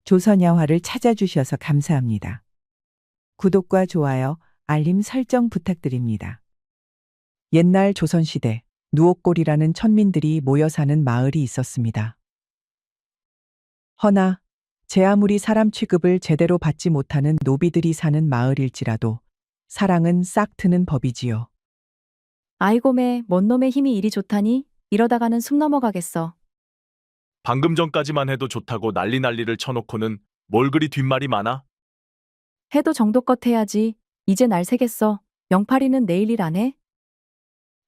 조선야화를 찾아주셔서 감사합니다. 구독과 좋아요, 알림 설정 부탁드립니다. 옛날 조선시대 누옥골이라는 천민들이 모여 사는 마을이 있었습니다. 허나 제 아무리 사람 취급을 제대로 받지 못하는 노비들이 사는 마을일지라도 사랑은 싹 트는 법이지요. 아이고 뭔 놈의 힘이 이리 좋다니? 이러다가는 숨 넘어가겠어. 방금 전까지만 해도 좋다고 난리를 쳐놓고는 뭘 그리 뒷말이 많아? 해도 정도껏 해야지. 이제 날 새겠어. 영팔이는 내일 일 안 해?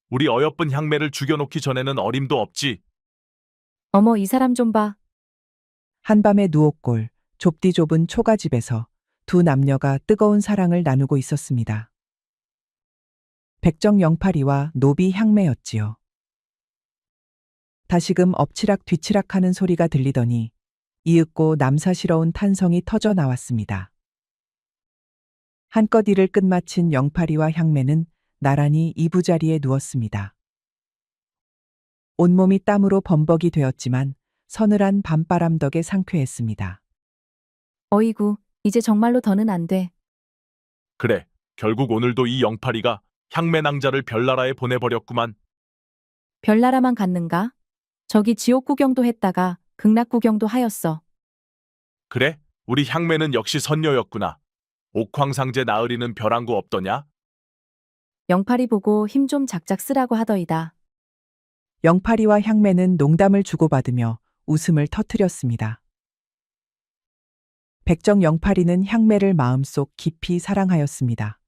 우리 어여쁜 향매를 죽여놓기 전에는 어림도 없지. 어머 이 사람 좀 봐. 한밤의 누옥골, 좁디 좁은 초가집에서 두 남녀가 뜨거운 사랑을 나누고 있었습니다. 백정 영팔이와 노비 향매였지요. 다시금 엎치락 뒤치락 하는 소리가 들리더니 이윽고 남사스러운 탄성이 터져 나왔습니다. 한껏 일을 끝마친 영팔이와 향매는 나란히 이부자리에 누웠습니다. 온몸이 땀으로 범벅이 되었지만 서늘한 밤바람 덕에 상쾌했습니다. 어이구, 이제 정말로 더는 안 돼. 그래, 결국 오늘도 이 영팔이가 향매 낭자를 별나라에 보내버렸구만. 별나라만 갔는가? 저기 지옥 구경도 했다가 극락 구경도 하였어. 그래, 우리 향매는 역시 선녀였구나. 옥황상제 나으리는 별안구 없더냐? 영팔이 보고 힘 좀 작작 쓰라고 하더이다. 영팔이와 향매는 농담을 주고받으며 웃음을 터뜨렸습니다. 백정 영팔이는 향매를 마음속 깊이 사랑하였습니다.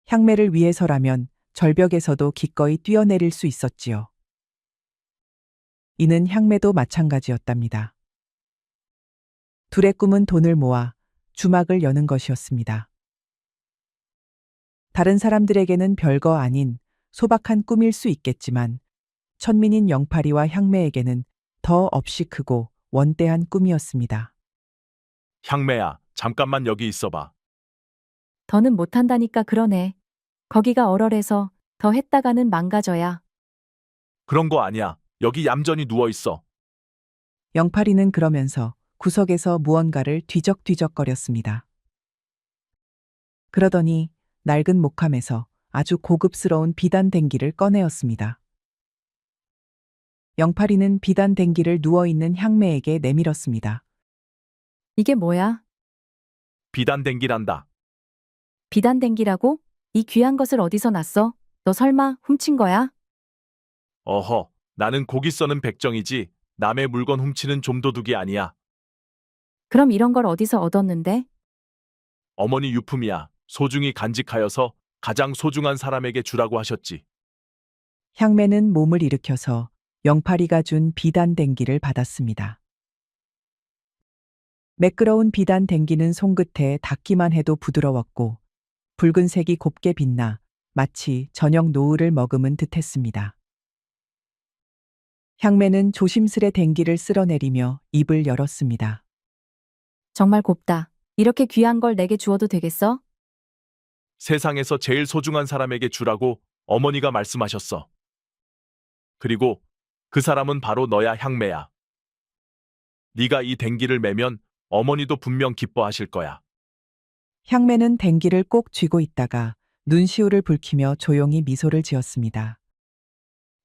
향매를 위해서라면 절벽에서도 기꺼이 뛰어내릴 수 있었지요. 이는 향매도 마찬가지였답니다. 둘의 꿈은 돈을 모아 주막을 여는 것이었습니다. 다른 사람들에게는 별거 아닌 소박한 꿈일 수 있겠지만 천민인 영팔이와 향매에게는 더 없이 크고 원대한 꿈이었습니다. 향매야, 잠깐만 여기 있어봐. 더는 못한다니까 그러네. 거기가 얼얼해서 더 했다가는 망가져야. 그런 거 아니야. 여기 얌전히 누워있어. 영팔이는 그러면서 구석에서 무언가를 뒤적뒤적거렸습니다. 그러더니 낡은 목함에서 아주 고급스러운 비단 댕기를 꺼내었습니다. 영팔이는 비단 댕기를 누워있는 향매에게 내밀었습니다. 이게 뭐야? 비단댕기란다. 비단댕기라고? 이 귀한 것을 어디서 났어? 너 설마 훔친 거야? 어허, 나는 고기 써는 백정이지 남의 물건 훔치는 좀도둑이 아니야. 그럼 이런 걸 어디서 얻었는데? 어머니 유품이야. 소중히 간직하여서 가장 소중한 사람에게 주라고 하셨지. 향매는 몸을 일으켜서 영팔이가 준 비단 댕기를 받았습니다. 매끄러운 비단 댕기는 손끝에 닿기만 해도 부드러웠고 붉은색이 곱게 빛나 마치 저녁 노을을 머금은 듯했습니다. 향매는 조심스레 댕기를 쓸어내리며 입을 열었습니다. 정말 곱다. 이렇게 귀한 걸 내게 주어도 되겠어? 세상에서 제일 소중한 사람에게 주라고 어머니가 말씀하셨어. 그리고 그 사람은 바로 너야, 향매야. 네가 이 댕기를 매면 어머니도 분명 기뻐하실 거야. 향매는 댕기를 꼭 쥐고 있다가 눈시울을 붉히며 조용히 미소를 지었습니다.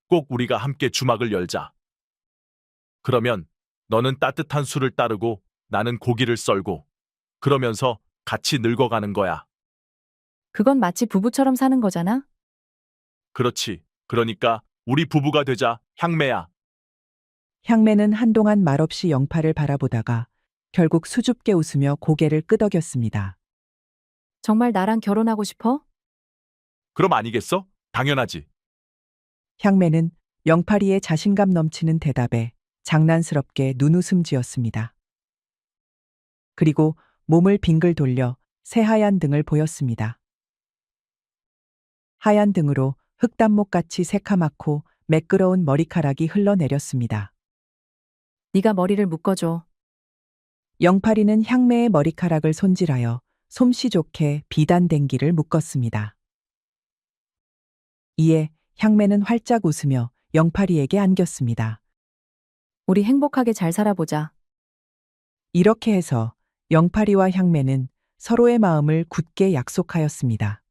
꼭 우리가 함께 주막을 열자. 그러면 너는 따뜻한 술을 따르고 나는 고기를 썰고 그러면서 같이 늙어가는 거야. 그건 마치 부부처럼 사는 거잖아? 그렇지. 그러니까 우리 부부가 되자, 향매야. 향매는 한동안 말없이 영팔을 바라보다가 결국 수줍게 웃으며 고개를 끄덕였습니다. 정말 나랑 결혼하고 싶어? 그럼 아니겠어? 당연하지. 향매는 영팔이의 자신감 넘치는 대답에 장난스럽게 눈웃음 지었습니다. 그리고 몸을 빙글 돌려 새하얀 등을 보였습니다. 하얀 등으로 흑단목같이 새카맣고 매끄러운 머리카락이 흘러내렸습니다. 네가 머리를 묶어줘. 영팔이는 향매의 머리카락을 손질하여 솜씨 좋게 비단 댕기를 묶었습니다. 이에 향매는 활짝 웃으며 영팔이에게 안겼습니다. 우리 행복하게 잘 살아보자. 이렇게 해서 영팔이와 향매는 서로의 마음을 굳게 약속하였습니다.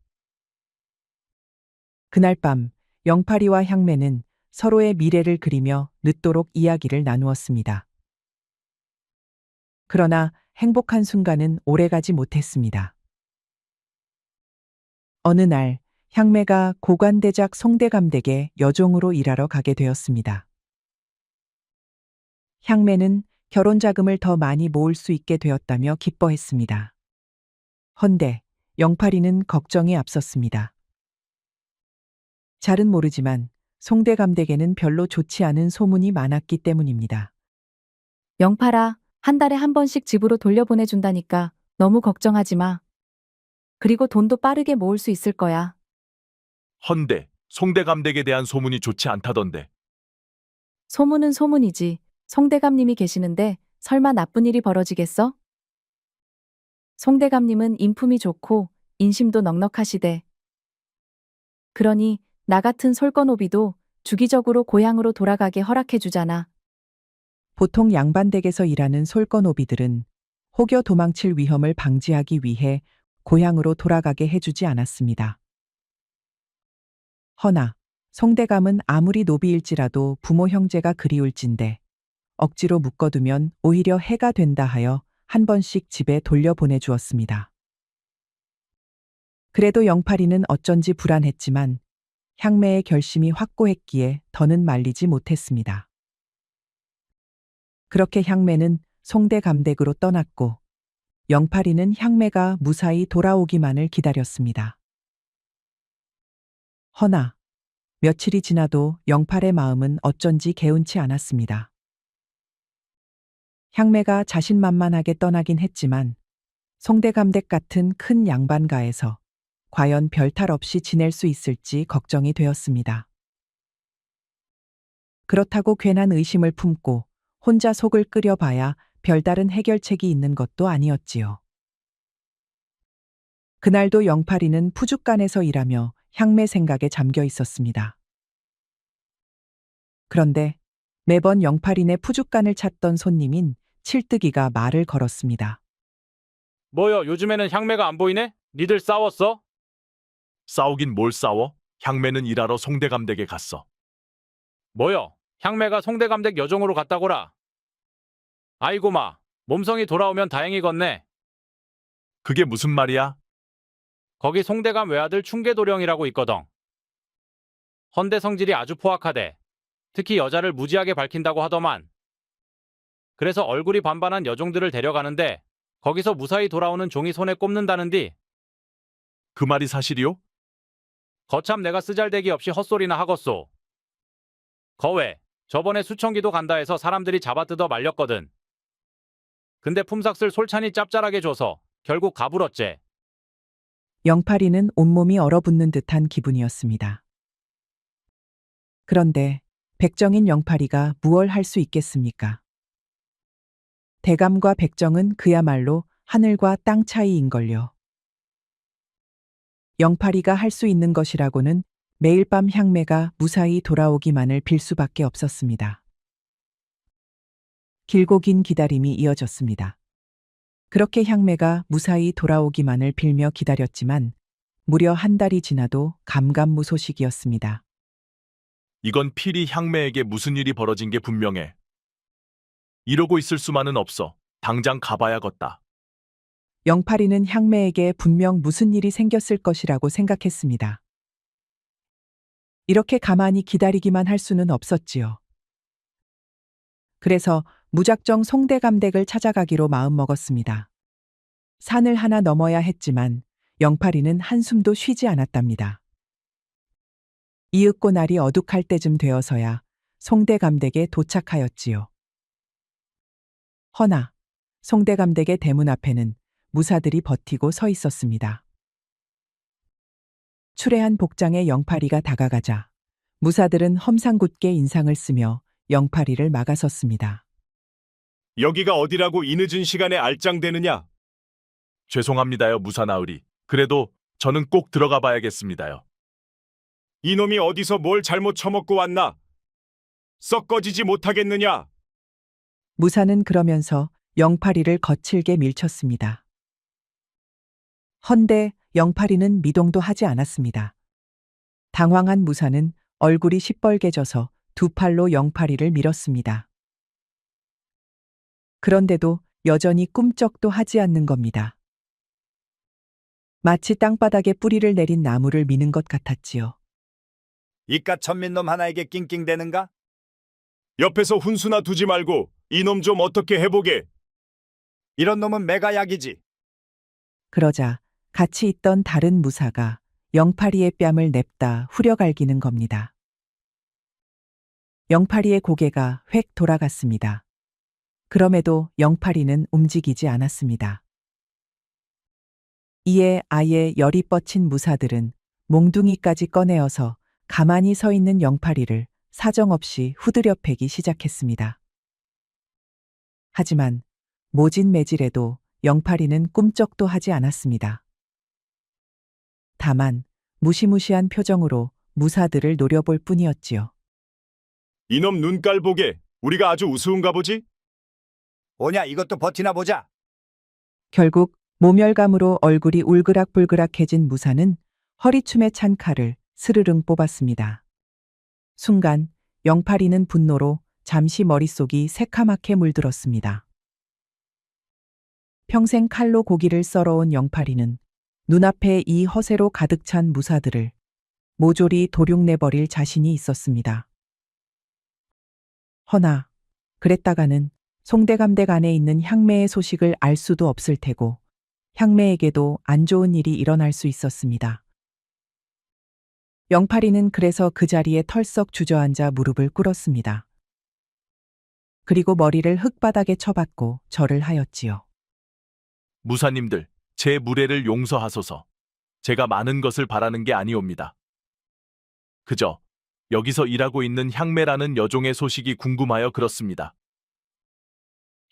그날 밤 영팔이와 향매는 서로의 미래를 그리며 늦도록 이야기를 나누었습니다. 그러나 행복한 순간은 오래가지 못했습니다. 어느 날 향매가 고관대작 송대감댁에 여종으로 일하러 가게 되었습니다. 향매는 결혼 자금을 더 많이 모을 수 있게 되었다며 기뻐했습니다. 헌데 영팔이는 걱정이 앞섰습니다. 잘은 모르지만 송대감댁에는 별로 좋지 않은 소문이 많았기 때문입니다. 영팔아, 한 달에 한 번씩 집으로 돌려보내준다니까 너무 걱정하지 마. 그리고 돈도 빠르게 모을 수 있을 거야. 헌데 송대감댁에 대한 소문이 좋지 않다던데. 소문은 소문이지. 송대감님이 계시는데 설마 나쁜 일이 벌어지겠어? 송대감님은 인품이 좋고 인심도 넉넉하시대. 그러니 나 같은 솔건오비도 주기적으로 고향으로 돌아가게 허락해주잖아. 보통 양반댁에서 일하는 솔건오비들은 혹여 도망칠 위험을 방지하기 위해 고향으로 돌아가게 해주지 않았습니다. 허나 송대감은 아무리 노비일지라도 부모 형제가 그리울진데 억지로 묶어두면 오히려 해가 된다 하여 한 번씩 집에 돌려보내 주었습니다. 그래도 영팔이는 어쩐지 불안했지만 향매의 결심이 확고했기에 더는 말리지 못했습니다. 그렇게 향매는 송대감댁으로 떠났고 영팔이는 향매가 무사히 돌아오기만을 기다렸습니다. 허나 며칠이 지나도 영팔의 마음은 어쩐지 개운치 않았습니다. 향매가 자신만만하게 떠나긴 했지만 송대감댁 같은 큰 양반가에서 과연 별탈 없이 지낼 수 있을지 걱정이 되었습니다. 그렇다고 괜한 의심을 품고 혼자 속을 끓여봐야 별다른 해결책이 있는 것도 아니었지요. 그날도 영팔이는 푸줏간에서 일하며 향매 생각에 잠겨 있었습니다. 그런데 매번 영팔이네 푸줏간을 찾던 손님인 칠뜨기가 말을 걸었습니다. 뭐여, 요즘에는 향매가 안 보이네? 니들 싸웠어? 싸우긴 뭘 싸워? 향매는 일하러 송대감댁에 갔어. 뭐여, 향매가 송대감댁 여종으로 갔다고라. 아이고 마, 몸성이 돌아오면 다행이겠네. 그게 무슨 말이야? 거기 송대감 외아들 충계도령이라고 있거든. 헌데 성질이 아주 포악하대. 특히 여자를 무지하게 밝힌다고 하더만. 그래서 얼굴이 반반한 여종들을 데려가는데 거기서 무사히 돌아오는 종이 손에 꼽는다는디. 그 말이 사실이요? 거참 내가 쓰잘데기 없이 헛소리나 하겄소. 거외, 저번에 수청기도 간다 해서 사람들이 잡아뜯어 말렸거든. 근데 품삯을 솔찬히 짭짤하게 줘서 결국 가불었제. 영팔이는 온몸이 얼어붙는 듯한 기분이었습니다. 그런데 백정인 영팔이가 무얼 할 수 있겠습니까? 대감과 백정은 그야말로 하늘과 땅 차이인걸요. 영팔이가 할 수 있는 것이라고는 매일 밤 향매가 무사히 돌아오기만을 빌 수밖에 없었습니다. 길고 긴 기다림이 이어졌습니다. 그렇게 향매가 무사히 돌아오기만을 빌며 기다렸지만 무려 한 달이 지나도 감감무소식이었습니다. 이건 필히 향매에게 무슨 일이 벌어진 게 분명해. 이러고 있을 수만은 없어. 당장 가봐야겠다. 영팔이는 향매에게 분명 무슨 일이 생겼을 것이라고 생각했습니다. 이렇게 가만히 기다리기만 할 수는 없었지요. 그래서 무작정 송대감댁을 찾아가기로 마음먹었습니다. 산을 하나 넘어야 했지만 영팔이는 한숨도 쉬지 않았답니다. 이윽고 날이 어둑할 때쯤 되어서야 송대감댁에 도착하였지요. 허나 송대감댁의 대문 앞에는 무사들이 버티고 서 있었습니다. 추레한 복장의 영팔이가 다가가자 무사들은 험상궂게 인상을 쓰며 영팔이를 막아섰습니다. 여기가 어디라고 이 늦은 시간에 알짱대느냐? 죄송합니다요, 무사나으리. 그래도 저는 꼭 들어가 봐야겠습니다요. 이놈이 어디서 뭘 잘못 처먹고 왔나? 썩 꺼지지 못하겠느냐? 무사는 그러면서 영팔이를 거칠게 밀쳤습니다. 헌데 영팔이는 미동도 하지 않았습니다. 당황한 무사는 얼굴이 시뻘개져서 두 팔로 영팔이를 밀었습니다. 그런데도 여전히 꿈쩍도 하지 않는 겁니다. 마치 땅바닥에 뿌리를 내린 나무를 미는 것 같았지요. 이깟 천민놈 하나에게 낑낑대는가? 옆에서 훈수나 두지 말고 이놈 좀 어떻게 해보게. 이런 놈은 매가 약이지. 그러자 같이 있던 다른 무사가 영팔이의 뺨을 냅다 후려갈기는 겁니다. 영팔이의 고개가 획 돌아갔습니다. 그럼에도 영팔이는 움직이지 않았습니다. 이에 아예 열이 뻗친 무사들은 몽둥이까지 꺼내어서 가만히 서 있는 영팔이를 사정없이 후드려 패기 시작했습니다. 하지만 모진 매질에도 영팔이는 꿈쩍도 하지 않았습니다. 다만 무시무시한 표정으로 무사들을 노려볼 뿐이었지요. 이놈 눈깔 보게. 우리가 아주 우스운가 보지? 오냐 이것도 버티나 보자. 결국 모멸감으로 얼굴이 울그락불그락해진 무사는 허리춤에 찬 칼을 스르릉 뽑았습니다. 순간 영팔이는 분노로 잠시 머릿속이 새카맣게 물들었습니다. 평생 칼로 고기를 썰어온 영팔이는 눈앞에 이 허세로 가득 찬 무사들을 모조리 도륙내버릴 자신이 있었습니다. 허나 그랬다가는 송대감댁 안에 있는 향매의 소식을 알 수도 없을 테고 향매에게도 안 좋은 일이 일어날 수 있었습니다. 영팔이는 그래서 그 자리에 털썩 주저앉아 무릎을 꿇었습니다. 그리고 머리를 흙바닥에 쳐박고 절을 하였지요. 무사님들, 제 무례를 용서하소서. 제가 많은 것을 바라는 게 아니옵니다. 그저 여기서 일하고 있는 향매라는 여종의 소식이 궁금하여 그렇습니다.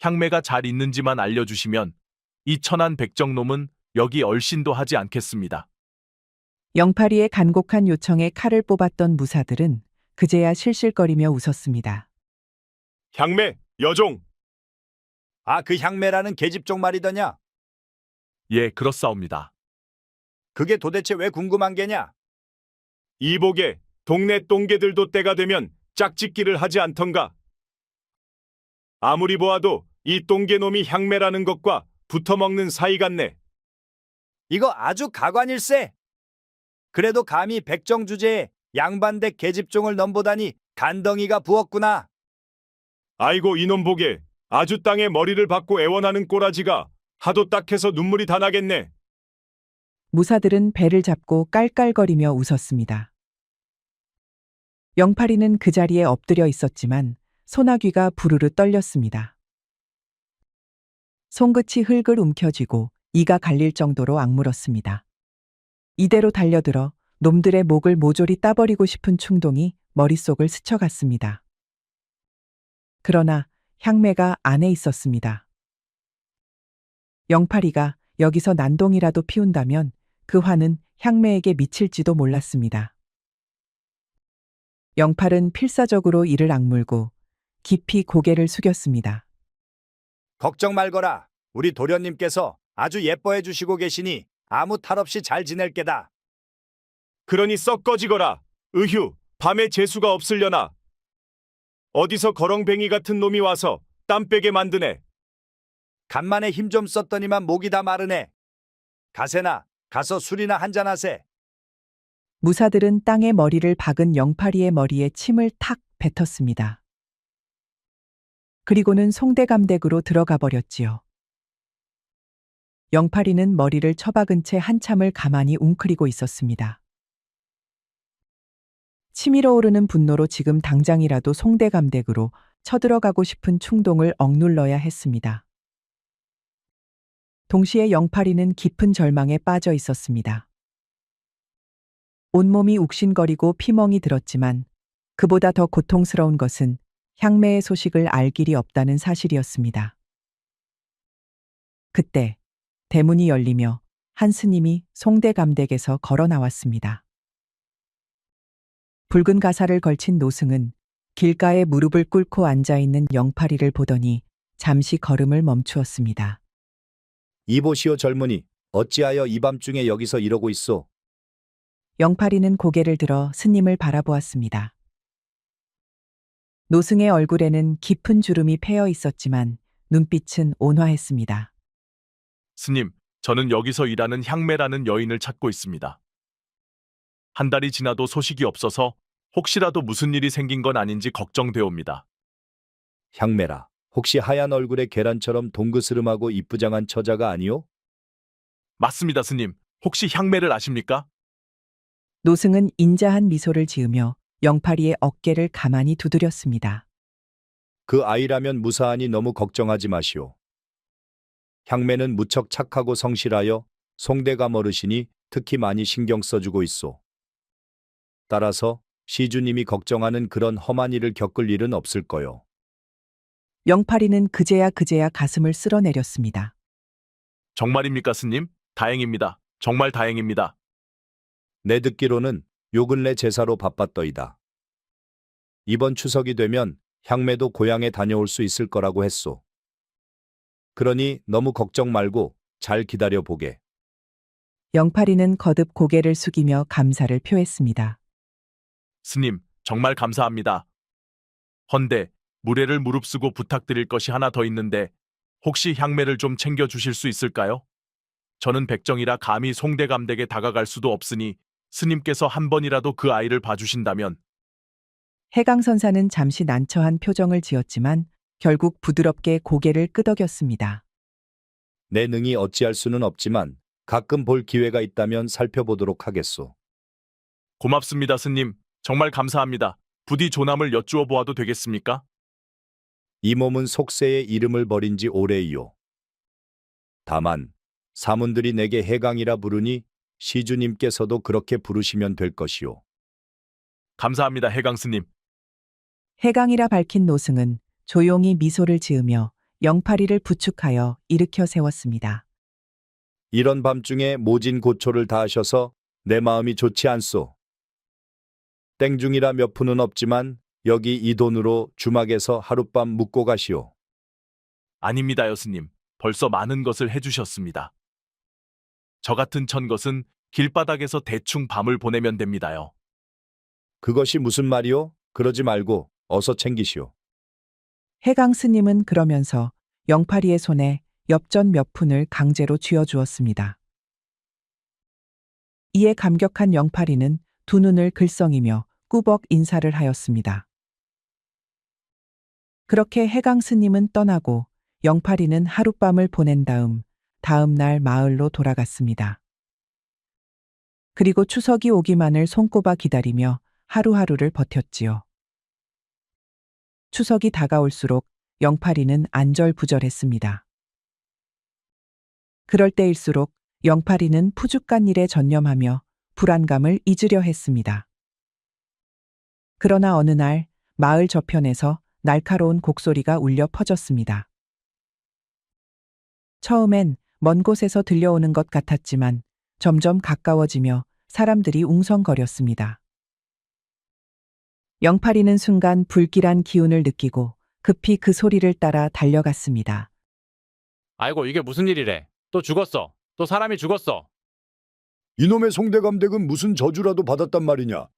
향매가 잘 있는지만 알려주시면 이 천한 백정놈은 여기 얼씬도 하지 않겠습니다. 영팔이의 간곡한 요청에 칼을 뽑았던 무사들은 그제야 실실거리며 웃었습니다. 향매, 여종. 아, 그 향매라는 계집종 말이더냐? 예, 그렇사옵니다. 그게 도대체 왜 궁금한 게냐? 이보게. 동네 똥개들도 때가 되면 짝짓기를 하지 않던가. 아무리 보아도 이 똥개놈이 향매라는 것과 붙어먹는 사이 같네. 이거 아주 가관일세. 그래도 감히 백정 주제에 양반댁 계집종을 넘보다니 간덩이가 부었구나. 아이고 이놈 보게. 아주 땅에 머리를 박고 애원하는 꼬라지가 하도 딱해서 눈물이 다 나겠네. 무사들은 배를 잡고 깔깔거리며 웃었습니다. 영팔이는 그 자리에 엎드려 있었지만 소나귀가 부르르 떨렸습니다. 손끝이 흙을 움켜쥐고 이가 갈릴 정도로 악물었습니다. 이대로 달려들어 놈들의 목을 모조리 따버리고 싶은 충동이 머릿속을 스쳐갔습니다. 그러나 향매가 안에 있었습니다. 영팔이가 여기서 난동이라도 피운다면 그 화는 향매에게 미칠지도 몰랐습니다. 영팔은 필사적으로 이를 악물고 깊이 고개를 숙였습니다. 걱정 말거라. 우리 도련님께서 아주 예뻐해 주시고 계시니 아무 탈 없이 잘 지낼 게다. 그러니 썩 꺼지거라. 으휴, 밤에 재수가 없으려나. 어디서 거렁뱅이 같은 놈이 와서 땀 빼게 만드네. 간만에 힘 좀 썼더니만 목이 다 마르네. 가세나 가서 술이나 한잔하세. 무사들은 땅에 머리를 박은 영팔이의 머리에 침을 탁 뱉었습니다. 그리고는 송대감댁으로 들어가 버렸지요. 영팔이는 머리를 처박은 채 한참을 가만히 웅크리고 있었습니다. 치밀어 오르는 분노로 지금 당장이라도 송대감댁으로 쳐들어가고 싶은 충동을 억눌러야 했습니다. 동시에 영팔이는 깊은 절망에 빠져 있었습니다. 온몸이 욱신거리고 피멍이 들었지만 그보다 더 고통스러운 것은 향매의 소식을 알 길이 없다는 사실이었습니다. 그때 대문이 열리며 한 스님이 송대감댁에서 걸어 나왔습니다. 붉은 가사를 걸친 노승은 길가에 무릎을 꿇고 앉아있는 영팔이를 보더니 잠시 걸음을 멈추었습니다. 이보시오 젊은이, 어찌하여 이 밤중에 여기서 이러고 있소? 영팔이는 고개를 들어 스님을 바라보았습니다. 노승의 얼굴에는 깊은 주름이 패여 있었지만 눈빛은 온화했습니다. 스님, 저는 여기서 일하는 향매라는 여인을 찾고 있습니다. 한 달이 지나도 소식이 없어서 혹시라도 무슨 일이 생긴 건 아닌지 걱정되옵니다. 향매라, 혹시 하얀 얼굴에 계란처럼 동그스름하고 이쁘장한 처자가 아니오? 맞습니다, 스님. 혹시 향매를 아십니까? 노승은 인자한 미소를 지으며 영팔이의 어깨를 가만히 두드렸습니다. 그 아이라면 무사하니 너무 걱정하지 마시오. 향매는 무척 착하고 성실하여 송대감 어르신이 특히 많이 신경 써주고 있소. 따라서 시주님이 걱정하는 그런 험한 일을 겪을 일은 없을 거요. 영팔이는 그제야 가슴을 쓸어내렸습니다. 정말입니까, 스님? 다행입니다. 정말 다행입니다. 내 듣기로는 요 근래 제사로 바빴더이다. 이번 추석이 되면 향매도 고향에 다녀올 수 있을 거라고 했소. 그러니 너무 걱정 말고 잘 기다려 보게. 영팔이는 거듭 고개를 숙이며 감사를 표했습니다. 스님, 정말 감사합니다. 헌데 무례를 무릅쓰고 부탁드릴 것이 하나 더 있는데 혹시 향매를 좀 챙겨 주실 수 있을까요? 저는 백정이라 감히 송대감댁에 다가갈 수도 없으니 스님께서 한 번이라도 그 아이를 봐주신다면. 해강선사는 잠시 난처한 표정을 지었지만 결국 부드럽게 고개를 끄덕였습니다. 내 능히 어찌할 수는 없지만 가끔 볼 기회가 있다면 살펴보도록 하겠소. 고맙습니다, 스님. 정말 감사합니다. 부디 조남을 여쭈어 보아도 되겠습니까? 이 몸은 속세의 이름을 버린 지 오래이요. 다만 사문들이 내게 해강이라 부르니 시주님께서도 그렇게 부르시면 될 것이요. 감사합니다, 해강 스님. 해강이라 밝힌 노승은 조용히 미소를 지으며 영팔이를 부축하여 일으켜 세웠습니다. 이런 밤중에 모진 고초를 다하셔서 내 마음이 좋지 않소. 땡중이라 몇 푼은 없지만 여기 이 돈으로 주막에서 하룻밤 묵고 가시오. 아닙니다요, 스님. 벌써 많은 것을 해주셨습니다. 저 같은 천것은 길바닥에서 대충 밤을 보내면 됩니다요. 그것이 무슨 말이오? 그러지 말고 어서 챙기시오. 해강 스님은 그러면서 영팔이의 손에 엽전 몇 푼을 강제로 쥐어주었습니다. 이에 감격한 영팔이는 두 눈을 글썽이며 꾸벅 인사를 하였습니다. 그렇게 해강 스님은 떠나고 영팔이는 하룻밤을 보낸 다음 날 마을로 돌아갔습니다. 그리고 추석이 오기만을 손꼽아 기다리며 하루하루를 버텼지요. 추석이 다가올수록 영팔이는 안절부절했습니다. 그럴 때일수록 영팔이는 푸죽간 일에 전념하며 불안감을 잊으려 했습니다. 그러나 어느 날 마을 저편에서 날카로운 곡소리가 울려 퍼졌습니다. 처음엔 먼 곳에서 들려오는 것 같았지만 점점 가까워지며 사람들이 웅성거렸습니다. 영팔이는 순간 불길한 기운을 느끼고 급히 그 소리를 따라 달려갔습니다. 아이고, 이게 무슨 일이래. 또 죽었어. 또 사람이 죽었어. 이놈의 송대감댁은 무슨 저주라도 받았단 말이냐?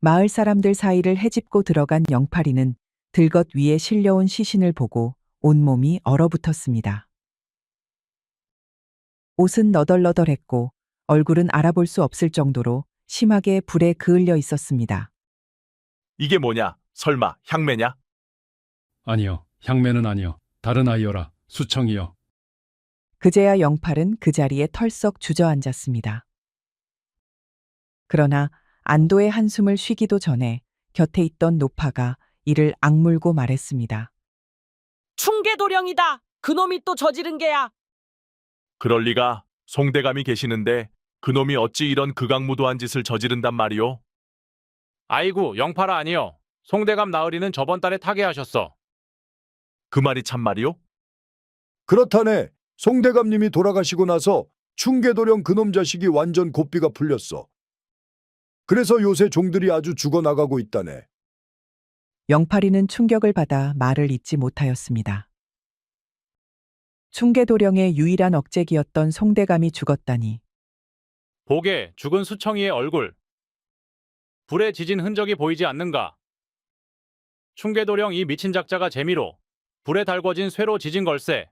마을 사람들 사이를 헤집고 들어간 영팔이는 들것 위에 실려온 시신을 보고 온몸이 얼어붙었습니다. 옷은 너덜너덜했고 얼굴은 알아볼 수 없을 정도로 심하게 불에 그을려 있었습니다. 이게 뭐냐? 설마 향매냐? 아니요, 향매는 아니요. 다른 아이여라, 수청이요. 그제야 영팔은 그 자리에 털썩 주저앉았습니다. 그러나 안도의 한숨을 쉬기도 전에 곁에 있던 노파가 이를 악물고 말했습니다. 충계도령이다. 그놈이 또 저지른 게야. 그럴 리가. 송대감이 계시는데 그놈이 어찌 이런 극악무도한 짓을 저지른단 말이오? 아이고, 영팔아 아니요. 송대감 나으리는 저번 달에 타계하셨어. 그 말이 참말이오? 그렇다네. 송대감님이 돌아가시고 나서 충계도령 그놈 자식이 완전 고삐가 풀렸어. 그래서 요새 종들이 아주 죽어나가고 있다네. 영팔이는 충격을 받아 말을 잇지 못하였습니다. 충계도령의 유일한 억제기였던 송대감이 죽었다니. 보게 죽은 수청이의 얼굴. 불에 지진 흔적이 보이지 않는가? 충계도령 이 미친 작자가 재미로 불에 달궈진 쇠로 지진 걸세.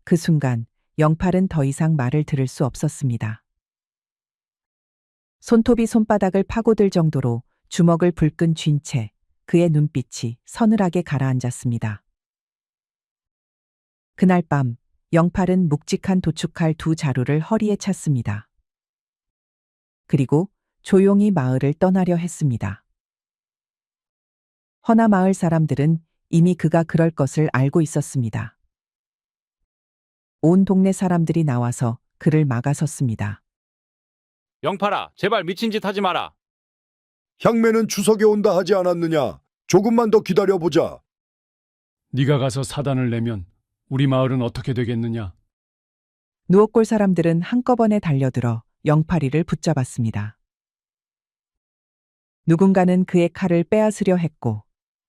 그 순간 영팔은 더 이상 말을 들을 수 없었습니다. 손톱이 손바닥을 파고들 정도로 주먹을 불끈 쥔 채 그의 눈빛이 서늘하게 가라앉았습니다. 그날 밤 영팔은 묵직한 도축칼 두 자루를 허리에 찼습니다. 그리고 조용히 마을을 떠나려 했습니다. 허나 마을 사람들은 이미 그가 그럴 것을 알고 있었습니다. 온 동네 사람들이 나와서 그를 막아섰습니다. 영팔아, 제발 미친 짓 하지 마라. 향매는 추석에 온다 하지 않았느냐? 조금만 더 기다려보자. 네가 가서 사단을 내면 우리 마을은 어떻게 되겠느냐? 누옥골 사람들은 한꺼번에 달려들어 영팔이를 붙잡았습니다. 누군가는 그의 칼을 빼앗으려 했고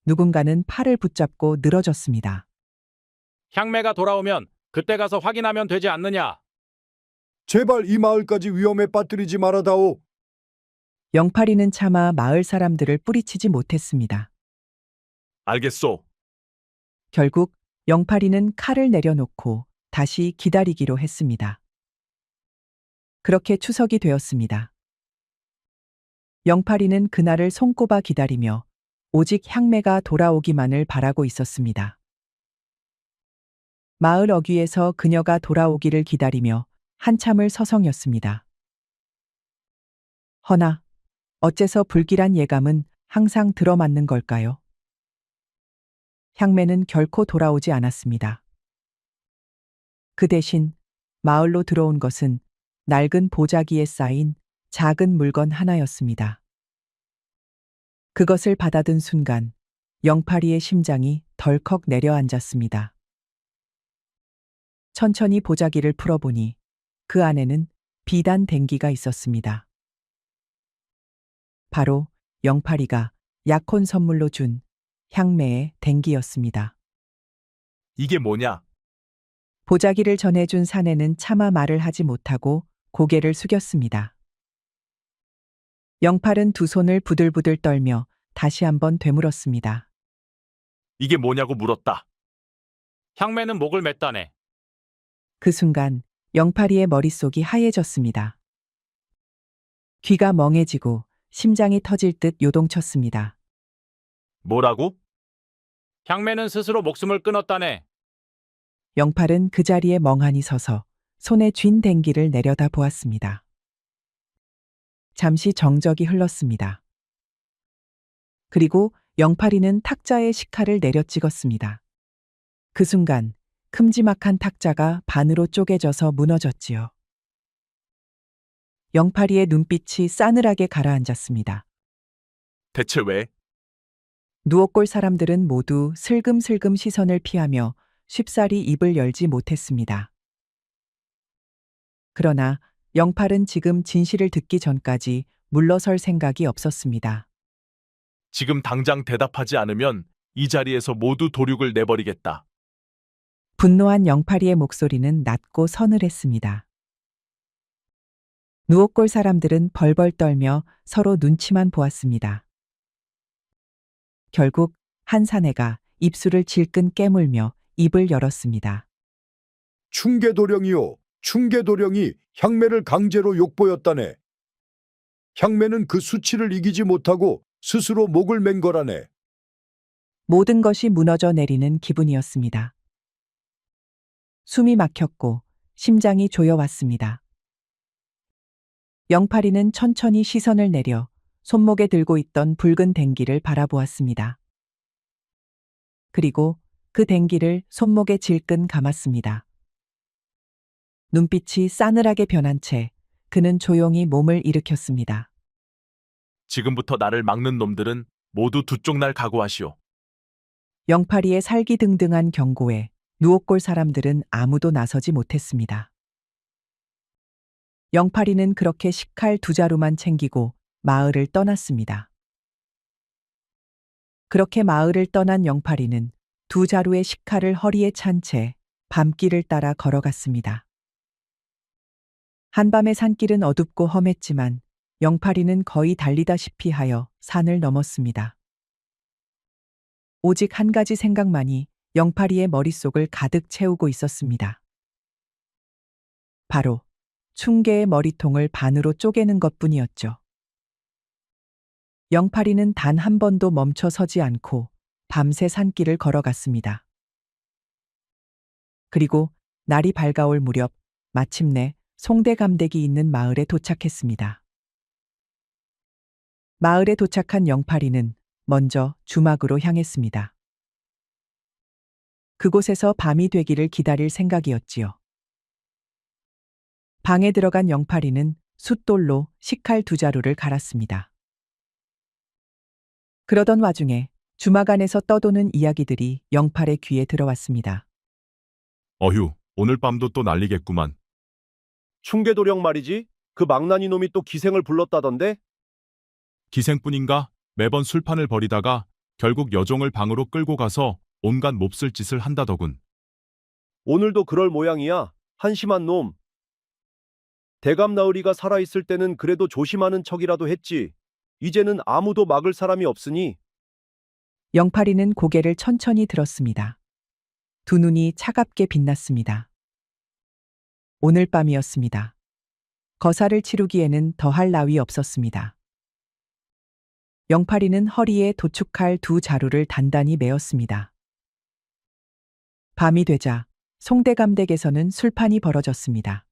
누군가는 팔을 붙잡고 늘어졌습니다. 향매가 돌아오면 그때 가서 확인하면 되지 않느냐? 제발 이 마을까지 위험에 빠뜨리지 말아다오. 영팔이는 차마 마을 사람들을 뿌리치지 못했습니다. 알겠소. 결국 영팔이는 칼을 내려놓고 다시 기다리기로 했습니다. 그렇게 추석이 되었습니다. 영팔이는 그날을 손꼽아 기다리며 오직 향매가 돌아오기만을 바라고 있었습니다. 마을 어귀에서 그녀가 돌아오기를 기다리며 한참을 서성였습니다. 허나 어째서 불길한 예감은 항상 들어맞는 걸까요? 향매는 결코 돌아오지 않았습니다. 그 대신 마을로 들어온 것은 낡은 보자기에 쌓인 작은 물건 하나였습니다. 그것을 받아든 순간 영팔이의 심장이 덜컥 내려앉았습니다. 천천히 보자기를 풀어보니 그 안에는 비단 댕기가 있었습니다. 바로 영팔이가 약혼 선물로 준 향매의 댕기였습니다. 이게 뭐냐? 보자기를 전해준 사내는 차마 말을 하지 못하고 고개를 숙였습니다. 영팔은 두 손을 부들부들 떨며 다시 한번 되물었습니다. 이게 뭐냐고 물었다. 향매는 목을 맸다네. 그 순간 영팔이의 머릿속이 하얘졌습니다. 귀가 멍해지고 심장이 터질 듯 요동쳤습니다. 뭐라고? 향매는 스스로 목숨을 끊었다네. 영팔은 그 자리에 멍하니 서서 손에 쥔 댕기를 내려다 보았습니다. 잠시 정적이 흘렀습니다. 그리고 영팔이는 탁자에 식칼을 내려 찍었습니다. 그 순간 큼지막한 탁자가 반으로 쪼개져서 무너졌지요. 영팔이의 눈빛이 싸늘하게 가라앉았습니다. 대체 왜? 누옥골 사람들은 모두 슬금슬금 시선을 피하며 쉽사리 입을 열지 못했습니다. 그러나 영팔은 지금 진실을 듣기 전까지 물러설 생각이 없었습니다. 지금 당장 대답하지 않으면 이 자리에서 모두 도륙을 내버리겠다. 분노한 영팔이의 목소리는 낮고 서늘했습니다. 누옥골 사람들은 벌벌 떨며 서로 눈치만 보았습니다. 결국 한 사내가 입술을 질끈 깨물며 입을 열었습니다. 충계도령이요. 충계도령이 향매를 강제로 욕보였다네. 향매는 그 수치를 이기지 못하고 스스로 목을 맨 거라네. 모든 것이 무너져 내리는 기분이었습니다. 숨이 막혔고 심장이 조여왔습니다. 영팔이는 천천히 시선을 내려 손목에 들고 있던 붉은 댕기를 바라보았습니다. 그리고 그 댕기를 손목에 질끈 감았습니다. 눈빛이 싸늘하게 변한 채 그는 조용히 몸을 일으켰습니다. 지금부터 나를 막는 놈들은 모두 두 쪽 날 각오하시오. 영팔이의 살기등등한 경고에 누옥골 사람들은 아무도 나서지 못했습니다. 영팔이는 그렇게 식칼 두 자루만 챙기고 마을을 떠났습니다. 그렇게 마을을 떠난 영팔이는 두 자루의 식칼을 허리에 찬 채 밤길을 따라 걸어갔습니다. 한밤의 산길은 어둡고 험했지만 영팔이는 거의 달리다시피 하여 산을 넘었습니다. 오직 한 가지 생각만이 영팔이의 머릿속을 가득 채우고 있었습니다. 바로 충계의 머리통을 반으로 쪼개는 것뿐이었죠. 영팔이는 단 한 번도 멈춰 서지 않고 밤새 산길을 걸어갔습니다. 그리고 날이 밝아올 무렵 마침내 송대감댁이 있는 마을에 도착했습니다. 마을에 도착한 영팔이는 먼저 주막으로 향했습니다. 그곳에서 밤이 되기를 기다릴 생각이었지요. 방에 들어간 영팔이는 숫돌로 식칼 2자루를 갈았습니다. 그러던 와중에 주막 안에서 떠도는 이야기들이 영팔의 귀에 들어왔습니다. 어휴, 오늘 밤도 또 난리겠구만. 충계도령 말이지? 그 망나니 놈이 또 기생을 불렀다던데? 기생뿐인가? 매번 술판을 벌이다가 결국 여종을 방으로 끌고 가서 온갖 몹쓸 짓을 한다더군. 오늘도 그럴 모양이야. 한심한 놈. 대감 나으리가 살아있을 때는 그래도 조심하는 척이라도 했지. 이제는 아무도 막을 사람이 없으니. 영팔이는 고개를 천천히 들었습니다. 두 눈이 차갑게 빛났습니다. 오늘 밤이었습니다. 거사를 치르기에는 더할 나위 없었습니다. 영팔이는 허리에 도축할 2자루를 단단히 메었습니다. 밤이 되자 송대감댁에서는 술판이 벌어졌습니다.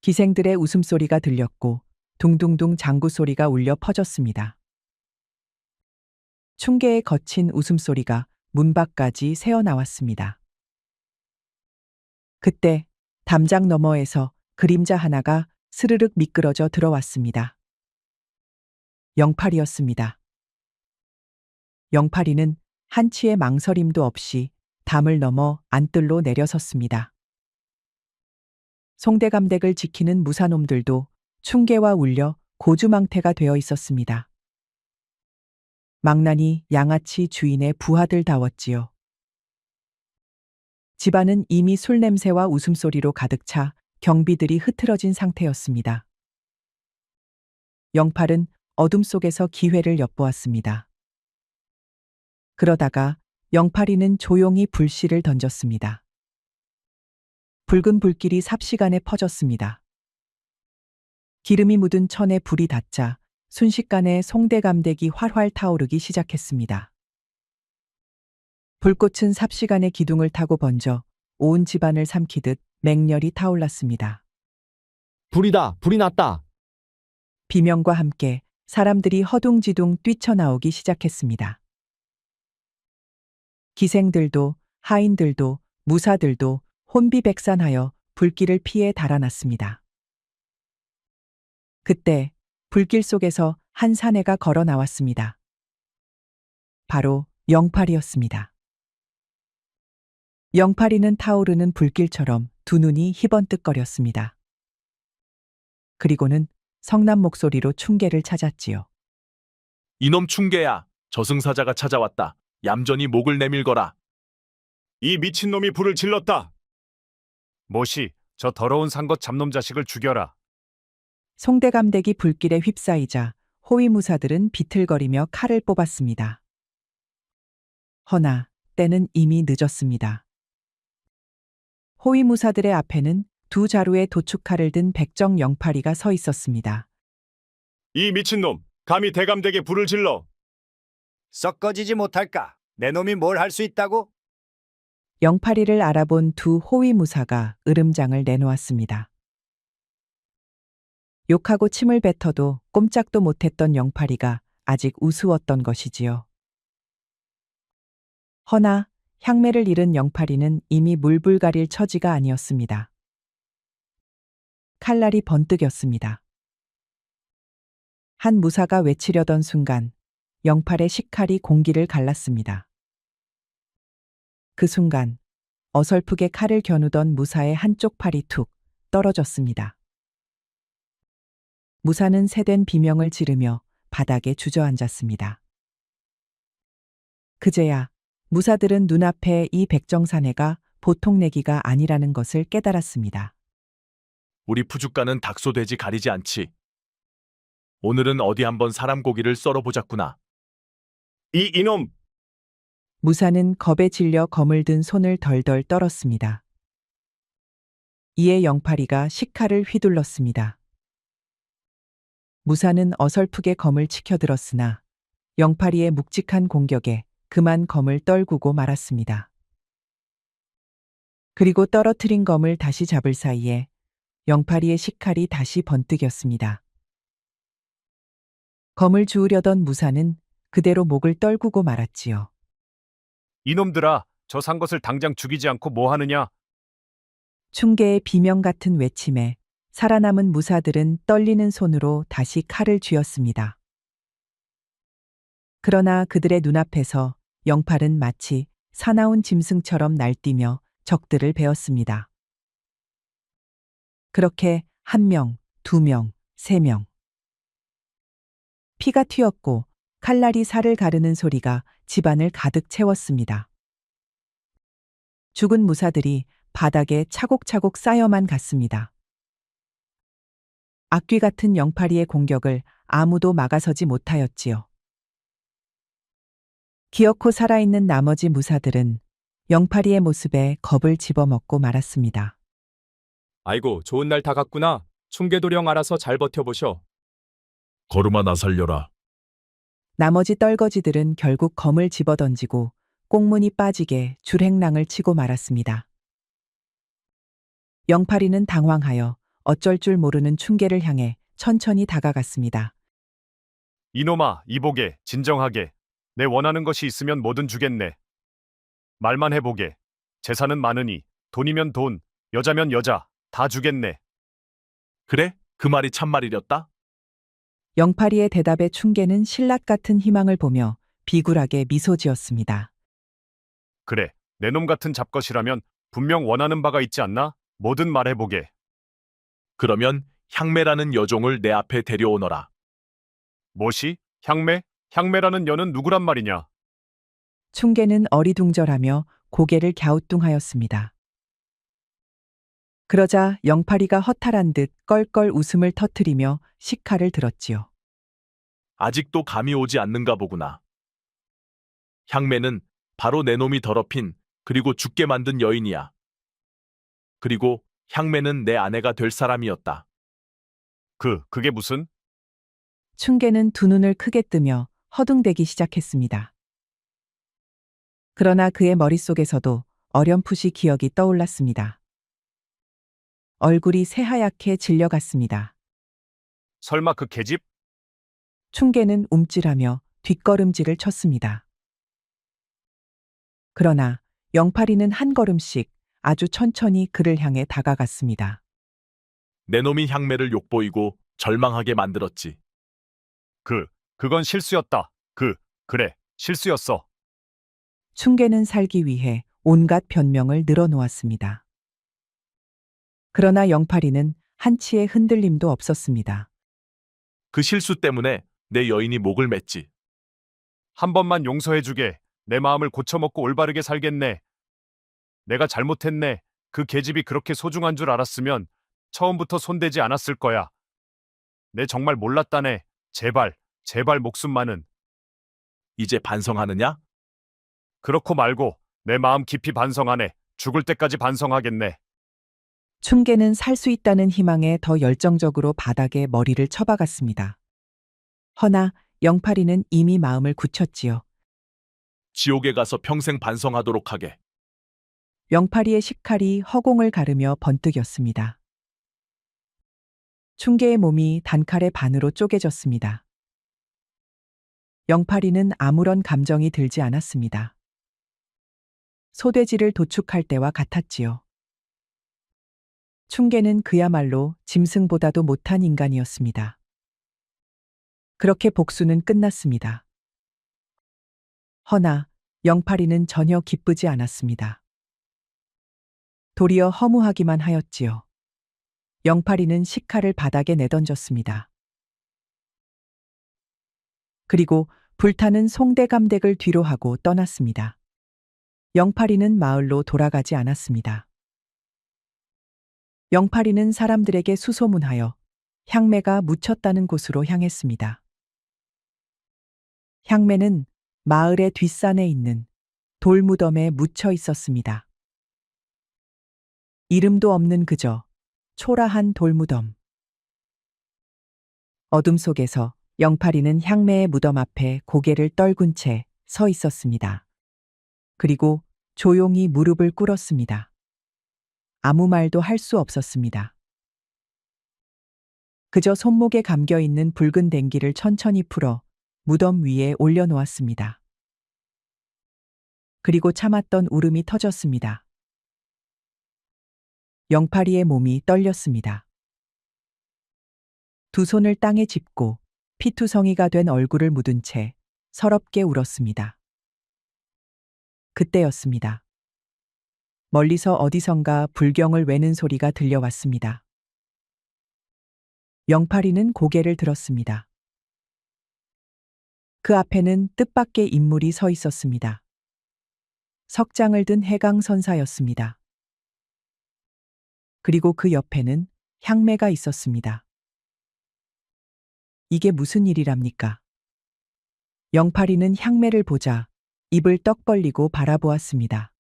기생들의 웃음소리가 들렸고 둥둥둥 장구 소리가 울려 퍼졌습니다. 충계의 거친 웃음소리가 문 밖까지 새어나왔습니다. 그때 담장 너머에서 그림자 하나가 스르륵 미끄러져 들어왔습니다. 영팔이었습니다. 영팔이는 한치의 망설임도 없이 담을 넘어 안뜰로 내려섰습니다. 송대감댁을 지키는 무사놈들도 충계와 울려 고주망태가 되어 있었습니다. 망나니, 양아치 주인의 부하들다웠지요. 집안은 이미 술 냄새와 웃음소리로 가득 차 경비들이 흐트러진 상태였습니다. 영팔은 어둠 속에서 기회를 엿보았습니다. 그러다가 영팔이는 조용히 불씨를 던졌습니다. 붉은 불길이 삽시간에 퍼졌습니다. 기름이 묻은 천에 불이 닿자 순식간에 송대감댁이 활활 타오르기 시작했습니다. 불꽃은 삽시간에 기둥을 타고 번져 온 집안을 삼키듯 맹렬히 타올랐습니다. 불이다! 불이 났다! 비명과 함께 사람들이 허둥지둥 뛰쳐나오기 시작했습니다. 기생들도 하인들도 무사들도 혼비백산하여 불길을 피해 달아났습니다. 그때 불길 속에서 한 사내가 걸어 나왔습니다. 바로 영팔이었습니다. 영팔이는 타오르는 불길처럼 두 눈이 희번뜩거렸습니다. 그리고는 성난 목소리로 충계를 찾았지요. 이놈 충계야, 저승사자가 찾아왔다. 얌전히 목을 내밀거라. 이 미친놈이 불을 질렀다. 모시, 저 더러운 산것 잡놈 자식을 죽여라. 송대감댁이 불길에 휩싸이자 호위무사들은 비틀거리며 칼을 뽑았습니다. 허나 때는 이미 늦었습니다. 호위무사들의 앞에는 2자루의 도축칼을 든 백정 영팔이가 서 있었습니다. 이 미친놈, 감히 대감댁에 불을 질러. 썩거지지 못할까? 내 놈이 뭘 할 수 있다고? 영팔이를 알아본 2 호위무사가 으름장을 내놓았습니다. 욕하고 침을 뱉어도 꼼짝도 못했던 영팔이가 아직 우스웠던 것이지요. 허나 향매를 잃은 영팔이는 이미 물불 가릴 처지가 아니었습니다. 칼날이 번뜩였습니다. 한 무사가 외치려던 순간 영팔의 식칼이 공기를 갈랐습니다. 그 순간 어설프게 칼을 겨누던 무사의 한쪽 팔이 툭 떨어졌습니다. 무사는 새된 비명을 지르며 바닥에 주저앉았습니다. 그제야 무사들은 눈앞에 이 백정사내가 보통 내기가 아니라는 것을 깨달았습니다. 우리 푸주가는 닭소 돼지 가리지 않지. 오늘은 어디 한번 사람 고기를 썰어보자꾸나. 이놈! 무사는 겁에 질려 검을 든 손을 덜덜 떨었습니다. 이에 영팔이가 식칼을 휘둘렀습니다. 무사는 어설프게 검을 치켜들었으나 영팔이의 묵직한 공격에 그만 검을 떨구고 말았습니다. 그리고 떨어뜨린 검을 다시 잡을 사이에 영팔이의 식칼이 다시 번뜩였습니다. 검을 주우려던 무사는 그대로 목을 떨구고 말았지요. 이놈들아, 저 산 것을 당장 죽이지 않고 뭐 하느냐? 충계의 비명 같은 외침에 살아남은 무사들은 떨리는 손으로 다시 칼을 쥐었습니다. 그러나 그들의 눈앞에서 영팔은 마치 사나운 짐승처럼 날뛰며 적들을 베었습니다. 그렇게 1명, 2명, 3명. 피가 튀었고 칼날이 살을 가르는 소리가 집안을 가득 채웠습니다. 죽은 무사들이 바닥에 차곡차곡 쌓여만 갔습니다. 악귀 같은 영팔이의 공격을 아무도 막아서지 못하였지요. 기어코 살아있는 나머지 무사들은 영팔이의 모습에 겁을 집어먹고 말았습니다. 아이고, 좋은 날 다 갔구나. 충계도령 알아서 잘 버텨보셔. 걸음아 나 살려라. 나머지 떨거지들은 결국 검을 집어던지고 꽁문이 빠지게 줄행랑을 치고 말았습니다. 영팔이는 당황하여 어쩔 줄 모르는 충계를 향해 천천히 다가갔습니다. 이놈아, 이보게, 진정하게. 내 원하는 것이 있으면 뭐든 주겠네. 말만 해보게. 재산은 많으니, 돈이면 돈, 여자면 여자, 다 주겠네. 그래? 그 말이 참말이렸다? 영팔이의 대답에 충계는 신락 같은 희망을 보며 비굴하게 미소 지었습니다. 그래, 내 놈 같은 잡것이라면 분명 원하는 바가 있지 않나? 뭐든 말해보게. 그러면 향매라는 여종을 내 앞에 데려오너라. 뭐시? 향매? 향매라는 여는 누구란 말이냐? 충계는 어리둥절하며 고개를 갸우뚱하였습니다. 그러자 영팔이가 허탈한 듯 껄껄 웃음을 터뜨리며 식칼을 들었지요. 아직도 감이 오지 않는가 보구나. 향매는 바로 내 놈이 더럽힌 그리고 죽게 만든 여인이야. 그리고 향매는 내 아내가 될 사람이었다. 그게 무슨? 충계는 두 눈을 크게 뜨며 허둥대기 시작했습니다. 그러나 그의 머릿속에서도 어렴풋이 기억이 떠올랐습니다. 얼굴이 새하얗게 질려갔습니다. 설마 그 계집? 충계는 움찔하며 뒷걸음질을 쳤습니다. 그러나 영팔이는 한 걸음씩 아주 천천히 그를 향해 다가갔습니다. 내 놈이 향매를 욕보이고 절망하게 만들었지. 그건 실수였다. 그래, 실수였어. 충계는 살기 위해 온갖 변명을 늘어놓았습니다. 그러나 영팔이는 한치의 흔들림도 없었습니다. 그 실수 때문에 내 여인이 목을 맸지. 한 번만 용서해주게. 내 마음을 고쳐먹고 올바르게 살겠네. 내가 잘못했네. 그 계집이 그렇게 소중한 줄 알았으면 처음부터 손대지 않았을 거야. 내 정말 몰랐다네. 제발 목숨만은. 이제 반성하느냐? 그렇고 말고 내 마음 깊이 반성하네. 죽을 때까지 반성하겠네. 충계는 살 수 있다는 희망에 더 열정적으로 바닥에 머리를 쳐박았습니다. 허나 영팔이는 이미 마음을 굳혔지요. 지옥에 가서 평생 반성하도록 하게. 영팔이의 식칼이 허공을 가르며 번뜩였습니다. 충계의 몸이 단칼의 반으로 쪼개졌습니다. 영팔이는 아무런 감정이 들지 않았습니다. 소돼지를 도축할 때와 같았지요. 충계는 그야말로 짐승보다도 못한 인간이었습니다. 그렇게 복수는 끝났습니다. 허나 영팔이는 전혀 기쁘지 않았습니다. 도리어 허무하기만 하였지요. 영팔이는 식칼을 바닥에 내던졌습니다. 그리고 불타는 송대감댁을 뒤로 하고 떠났습니다. 영팔이는 마을로 돌아가지 않았습니다. 영팔이는 사람들에게 수소문하여 향매가 묻혔다는 곳으로 향했습니다. 향매는 마을의 뒷산에 있는 돌무덤에 묻혀 있었습니다. 이름도 없는 그저 초라한 돌무덤. 어둠 속에서 영팔이는 향매의 무덤 앞에 고개를 떨군 채 서 있었습니다. 그리고 조용히 무릎을 꿇었습니다. 아무 말도 할 수 없었습니다. 그저 손목에 감겨 있는 붉은 댕기를 천천히 풀어 무덤 위에 올려놓았습니다. 그리고 참았던 울음이 터졌습니다. 영팔이의 몸이 떨렸습니다. 두 손을 땅에 짚고 피투성이가 된 얼굴을 묻은 채 서럽게 울었습니다. 그때였습니다. 멀리서 어디선가 불경을 외는 소리가 들려왔습니다. 영팔이는 고개를 들었습니다. 그 앞에는 뜻밖의 인물이 서 있었습니다. 석장을 든 해강선사였습니다. 그리고 그 옆에는 향매가 있었습니다. 이게 무슨 일이랍니까? 영팔이는 향매를 보자 입을 떡 벌리고 바라보았습니다.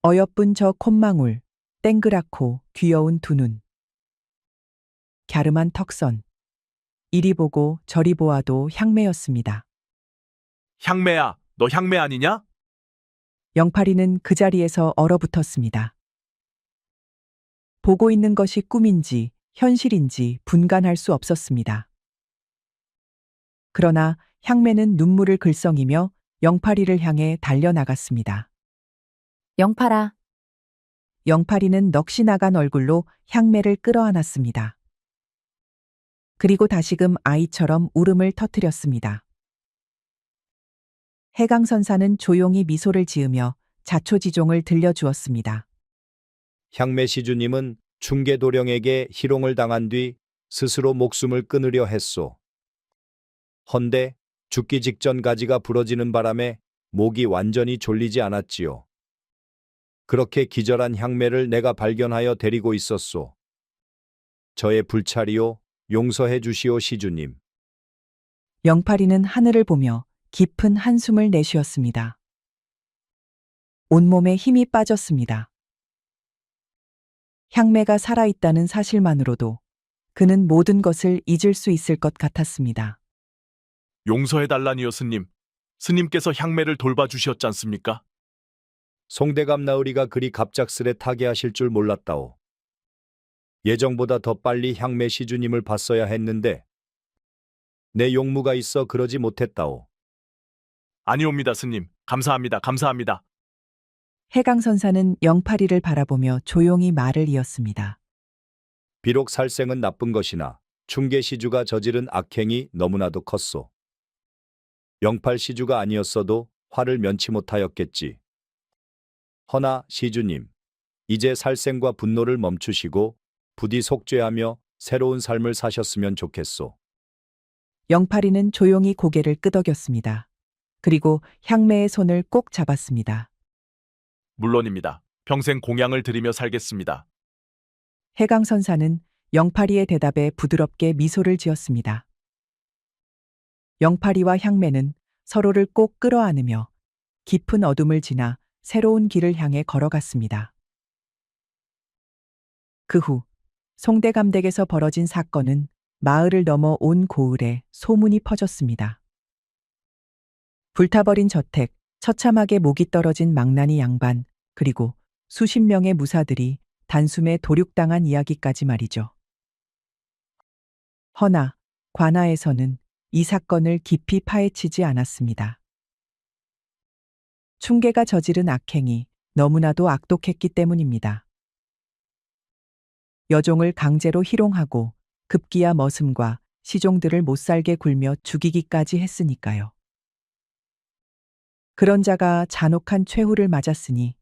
어여쁜 저 콧망울, 땡그랗고 귀여운 두 눈. 갸름한 턱선. 이리 보고 저리 보아도 향매였습니다. 향매야, 너 향매 아니냐? 영팔이는 그 자리에서 얼어붙었습니다. 보고 있는 것이 꿈인지 현실인지 분간할 수 없었습니다. 그러나 향매는 눈물을 글썽이며 영팔이를 향해 달려나갔습니다. 영팔아, 영팔이는 넋이 나간 얼굴로 향매를 끌어안았습니다. 그리고 다시금 아이처럼 울음을 터뜨렸습니다. 해강선사는 조용히 미소를 지으며 자초지종을 들려주었습니다. 향매 시주님은 충계도령에게 희롱을 당한 뒤 스스로 목숨을 끊으려 했소. 헌데 죽기 직전 가지가 부러지는 바람에 목이 완전히 졸리지 않았지요. 그렇게 기절한 향매를 내가 발견하여 데리고 있었소. 저의 불찰이요, 용서해 주시오 시주님. 영팔이는 하늘을 보며 깊은 한숨을 내쉬었습니다. 온몸에 힘이 빠졌습니다. 향매가 살아있다는 사실만으로도 그는 모든 것을 잊을 수 있을 것 같았습니다. 용서해달라니요, 스님. 스님께서 향매를 돌봐주셨지 않습니까? 송대감 나으리가 그리 갑작스레 타계하실 줄 몰랐다오. 예정보다 더 빨리 향매 시주님을 봤어야 했는데 내 용무가 있어 그러지 못했다오. 아니옵니다, 스님. 감사합니다, 감사합니다. 해강선사는 영팔이를 바라보며 조용히 말을 이었습니다. 비록 살생은 나쁜 것이나 충계시주가 저지른 악행이 너무나도 컸소. 영팔시주가 아니었어도 화를 면치 못하였겠지. 허나 시주님, 이제 살생과 분노를 멈추시고 부디 속죄하며 새로운 삶을 사셨으면 좋겠소. 영팔이는 조용히 고개를 끄덕였습니다. 그리고 향매의 손을 꼭 잡았습니다. 물론입니다. 평생 공양을 드리며 살겠습니다. 해강선사는 영팔이의 대답에 부드럽게 미소를 지었습니다. 영팔이와 향매는 서로를 꼭 끌어안으며 깊은 어둠을 지나 새로운 길을 향해 걸어갔습니다. 그 후 송대감 댁에서 벌어진 사건은 마을을 넘어 온 고을에 소문이 퍼졌습니다. 불타버린 저택, 처참하게 목이 떨어진 망나니 양반, 그리고 수십 명의 무사들이 단숨에 도륙당한 이야기까지 말이죠. 허나 관아에서는 이 사건을 깊이 파헤치지 않았습니다. 충계가 저지른 악행이 너무나도 악독했기 때문입니다. 여종을 강제로 희롱하고 급기야 머슴과 시종들을 못살게 굴며 죽이기까지 했으니까요. 그런 자가 잔혹한 최후를 맞았으니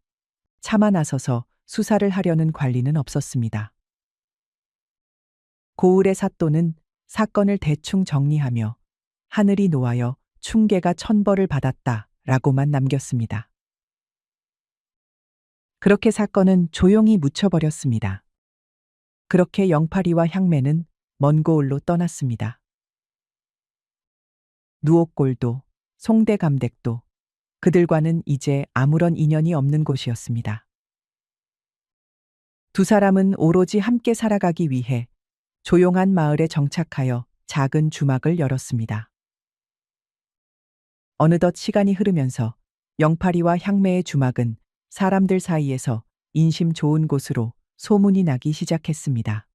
차마 나서서 수사를 하려는 관리는 없었습니다. 고을의 사또는 사건을 대충 정리하며 하늘이 노하여 충계가 천벌을 받았다라고만 남겼습니다. 그렇게 사건은 조용히 묻혀버렸습니다. 그렇게 영팔이와 향매는 먼 고을로 떠났습니다. 누옥골도, 송대감댁도 그들과는 이제 아무런 인연이 없는 곳이었습니다. 두 사람은 오로지 함께 살아가기 위해 조용한 마을에 정착하여 작은 주막을 열었습니다. 어느덧 시간이 흐르면서 영팔이와 향매의 주막은 사람들 사이에서 인심 좋은 곳으로 소문이 나기 시작했습니다.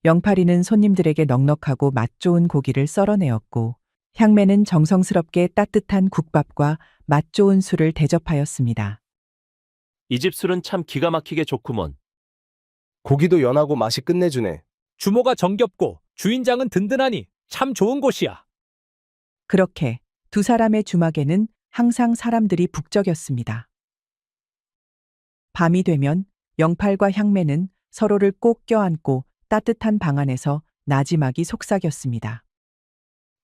영팔이는 손님들에게 넉넉하고 맛 좋은 고기를 썰어내었고, 향매는 정성스럽게 따뜻한 국밥과 맛 좋은 술을 대접하였습니다. 이 집 술은 참 기가 막히게 좋구먼. 고기도 연하고 맛이 끝내주네. 주모가 정겹고 주인장은 든든하니 참 좋은 곳이야. 그렇게 두 사람의 주막에는 항상 사람들이 북적였습니다. 밤이 되면 영팔과 향매는 서로를 꼭 껴안고 따뜻한 방 안에서 나지막이 속삭였습니다.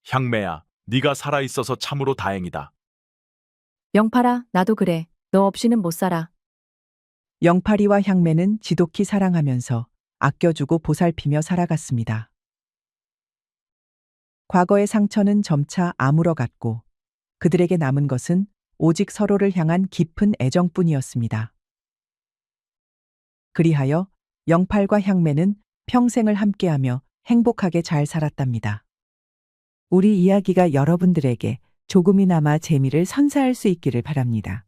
향매야, 네가 살아있어서 참으로 다행이다. 영팔아, 나도 그래. 너 없이는 못 살아. 영팔이와 향매는 지독히 사랑하면서 아껴주고 보살피며 살아갔습니다. 과거의 상처는 점차 아물어갔고 그들에게 남은 것은 오직 서로를 향한 깊은 애정뿐이었습니다. 그리하여 영팔과 향매는 평생을 함께하며 행복하게 잘 살았답니다. 우리 이야기가 여러분들에게 조금이나마 재미를 선사할 수 있기를 바랍니다.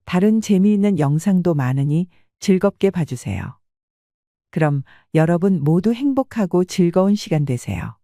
다른 재미있는 영상도 많으니 즐겁게 봐주세요. 그럼 여러분 모두 행복하고 즐거운 시간 되세요.